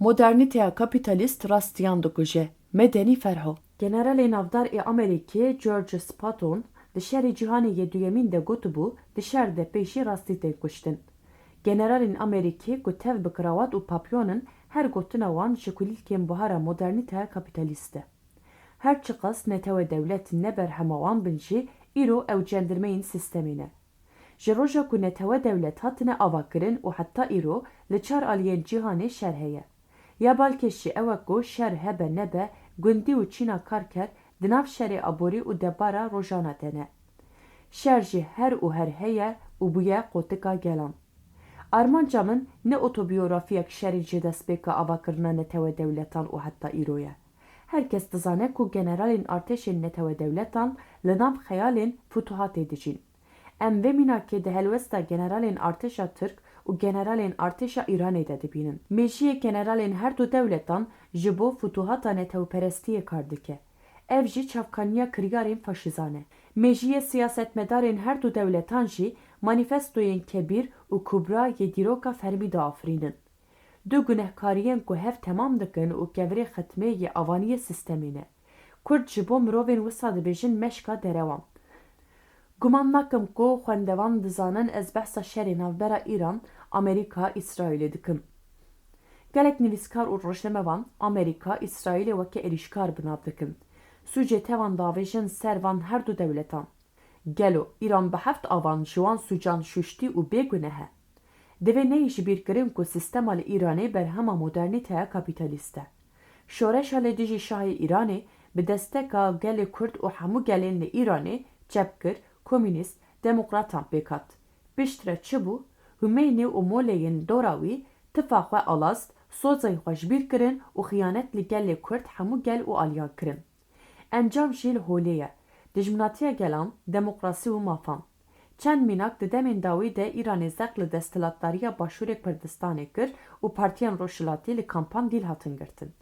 Moderniteya kapitalist rastiyan dikuje. Medeni ferho. Generalê navdar ê Amerîkê George Patton di şerê cîhanê yê duyemîn de gotibu di şer de pêşî rastî tê kuştin. Generalên Amerîkê ku tev bi kirawat û papyonin her gotina wan ji kulîlkên buhara modernîteya kapitalîst e. Her çi qas netewe dewletî ne berhema wan bin jî îro ew cendirmeyên sistemê ne. Ji roja ku netewe dewlet hatine avakirin û heta îro li çar aliyên cîhanê şer heye. Ya balkê jî ew e ku şer hebe nebe gundî û çîna karker di nav şerê aborî û debara rojana de ne. Şer jî her û her heye û bûye qotika gelan. Armanca min ne otobiyografiyek şerê ji destpêka avakirina netewe dewletan û heta îro ye. Herkes dizane ku generalên artêşên netewe dewletan li nav xeyalên futuhatê dicîn. Em vê mînakê di helwesta generalên artêşa Tirk û generalên artêşa Îranê de dibînin. Mêjiyê generalên her du dewletan ji bo futuhata netewperestiyê kar dike. Ev jî çavkaniya kiryarên faşîzan e. Mêjiyê siyasetmedarên her du dewletan jî manîfestoyên kebîr û kubra yê dîroka fermî diafirînin. Du gunehkariyên ku hev temam dikin û kevirê xetmê yê avaniyê sistemê ne. Kurd ji bo mirovên wisa dibêjin meşka derewan. Guman nakim ku xwendevan dizanin ez behsa şerê navbera Îran, Amerîka, İsraîlê dikim. Gelek nivîskar û rojnamevan Amerîka, İsraîlê weke êrîşkar bi nav dikin. Sûcê tevan davêjin ser van her du dewletan. Gelo Îran bi heft avan ji wan sûcan şuştî û bêguneh e. Divê neyê ji bîr kirin ku sistema li Îranê berhema modernîteya kapitalîst e. Şoreşa li dijî şahê Îranê bi desteka gelê Kurd û hemû gelên li Îranê çepkir, komünîst, demokratan pêkat. Piştre çi bû? Hümeyni û moleyên dora wî tifa xwe alast, sozên xwe ji bîr kirin û xiyanet li gelê Kurd hemû gel û aliyan kirin. Encam jî li holê ye. Dijminatiya gelan, demokrasî û mafan. Çend mînak di demên dawî de Îranê zek li desthilatdariya Başûrê Kurdistanê kir û partiyên Rojhilatî li kampan dîl hatin girtin.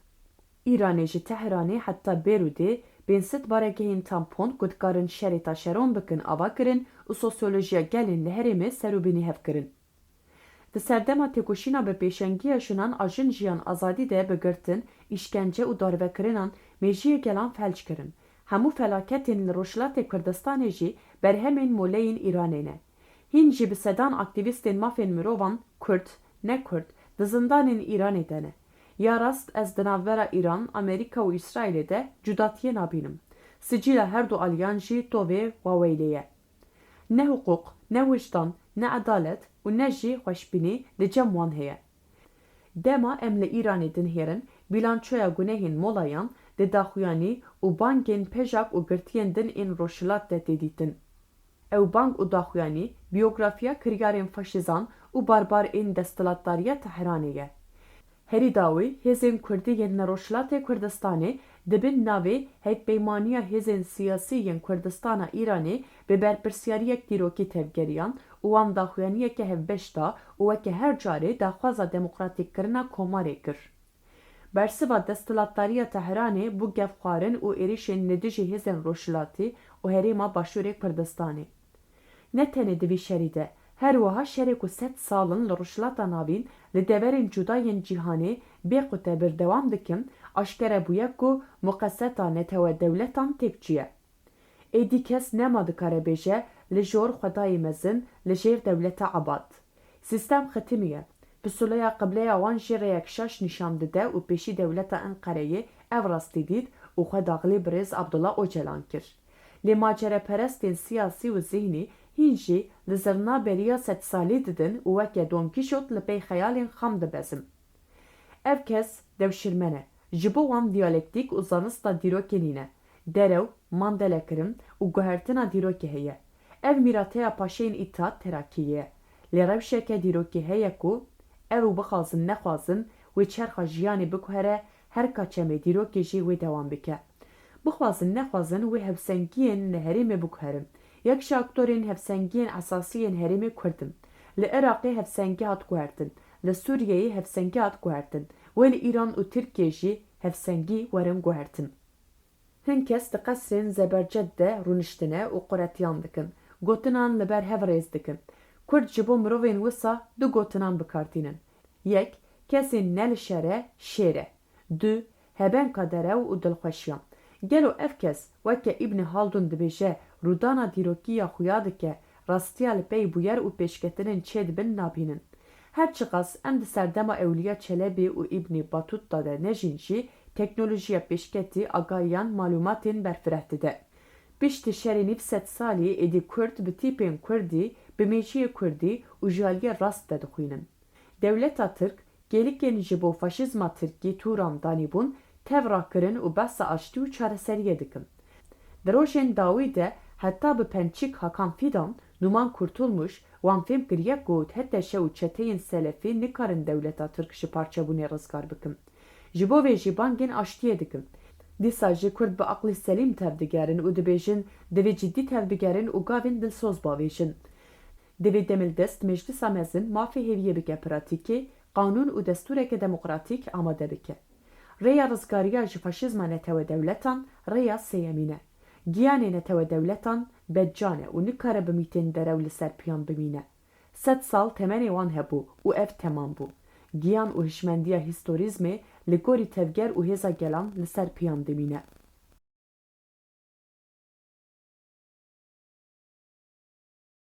Îranê ji Tehranê heta Bêrûdê bên sit baregehên tampon ku dikarin şerê ta şeron bikin ava kirin û sosyolojiya gelên li herêmê serûbînî hev kirin. Di serdema têkoşîna bi pêşengiya jinan a jin jiyan azadî de bi girtin, îşkence û darbekirinan mêjiyê gelan felç kirin. Hemû felaketên li Rojhilatê Kurdistanê jî berhemên moleyên Îranê ne. Hîn jî bi sedan aktivîstên mafên mirovan Kurd, ne Kurd di zindanên Îranê de ne. Ya rast ez di navbera Îran, Amerîka û İsraîlê de cudatiyê nabînim. Sicîla her du aliyan jî tovê Waweylê ye. Ne hukuk, ne vicdan, ne adalet û ne jî xweşbînî li cem wan heye. Dema em li Îranê dinhêrin bîlançoya gunehên molayan di daxuyanî û bangên pejak û girtiyên din ên Rojhilat de tê dîtin. Ew bang û daxuyanî biyografiya kiryarên faşîzan û barbar ên desthilatdariya Tehranê ye. Herî dawî hêzên Kurdî yên Rojhilatê Kurdistanê dibin navê hevpeymaniya hêzên siyasî yên Kurdistana Îranê bi berpirsyariyek dîrokî tevgeriyan û wan daxuyaniyeke hevbeş da û weke her carê daxwaza demokratîkkirina komarê kir. Bersiva desthilatdariya Tehranê bû gevxwarin û êrişên li dijî hêzên Rojhilatî û herêma Başûrê Kurdistanê. Ne tenê di vî şerî de, her wiha şerê ku sed salin li Rojhilata navîn li deverên cuda yên cîhanê bê xwe te berdewam dikin, aşkere bûye ku muqeseta netewe dewletan têk çiye. Êdî kes nema dikare bêje li jor xwedayê mezin li jêr dewleta ebad. Sîstem xetimî ye. Bi suleya qibleya wan jî rêyek şaş nîşan dide û pêşî dewleta Enqereyê ev rastî dît û xwe daxilê Birêz Abdullah Öcalan kir. Lê macereperestên siyasî û zihnî hîn jî li zirna beriya sedsalî didin û weke Don Kîşot li pey xeyalên xam dibezin. Ev kes dewşirmen e. Ji bo wan diyalektîk û zanista dîrokê nîne. Derew, mandelekirin û guhertina dîrokê heye. Ev mîrateya paşeyên îttihat Terakîyê ye. Lê rewşeke dîrokê heye ku ew û bixwazin nexwazin wê çerxa jiyanê biguhere, her ka çemê dîrokê jî wê dewam bike. Bixwazin nexwazin wê hevsengiyên li herêmê biguherin. Yek ji aktorên hevsengiyên esasî yên herêmê Kurdin. Li Iraqê hevsengî hat guhertin. Li Sûriyeyê hevsengî hat guhertin. Wê li Îran û Tirkiye jî hevsengî werin guhertin. Hin kes di qesrên zeberced de rûniştine û quretiyan dikin. Gotinan li ber hev rêz dikin. Kurd ji bo mirovên wisa du gotinan bikardînin. Yek, Kesên ne li şere şêre. Du, heben kadere û dilxweşiyan. Gelo ev kes weke İbn Haldun dibêje rûdana dîrokiya xuya dike, rastiya li pey bûyer û pêşketinên çê dibin nabînin. Her çiqas em di serdema Ewliya Çelebi û İbn Battuta de nejîn jî teknolojiya pêşketî agahiyan malûmatên berfireh dide. Piştî şerê nîv sed salî êdî Kurd bi tîpên Kurdî, bi mêjiyê Kurdî û ji aliyê rast de dixwînin. Dewleta Tirk gelîkên ji bo faşîzma Tirkî Turan danîbûn tev rakirin û behsa aştî û çareseriyê dikin. Di rojên dawî de heta bi pençîk Hakan Fidan Numan Kurtulmuş wan fêm kiriye ku hete şew û çeteyên Selefî nikarin dewleta Tirk ji parçebûnê rizgar bikin. Ji bo vê jî bangên aştiyê dikin. Dîsa jî Kurd bi aqlî selîm tev digerin û dibêjin divê ciddî tev bigerin û gavên dilsoz bavêjin. Divê demildest meclisa mezin mafê hêviyê bike pratîkê, qanûn û destûreke demokratîk amade bike. Rêya rizgariya ji faşîzma netewe dewletan rêya sêyemîn e. Giyanê netewe dewletan bedcan e û nikare bi mîtên derew li ser piyan bimîne. 100 sal temenê wan hebû û ev temam bû. Giyan û hişmendiya hîstorîzmê li gorî tevger û hêza gelan li ser piyan dimîne.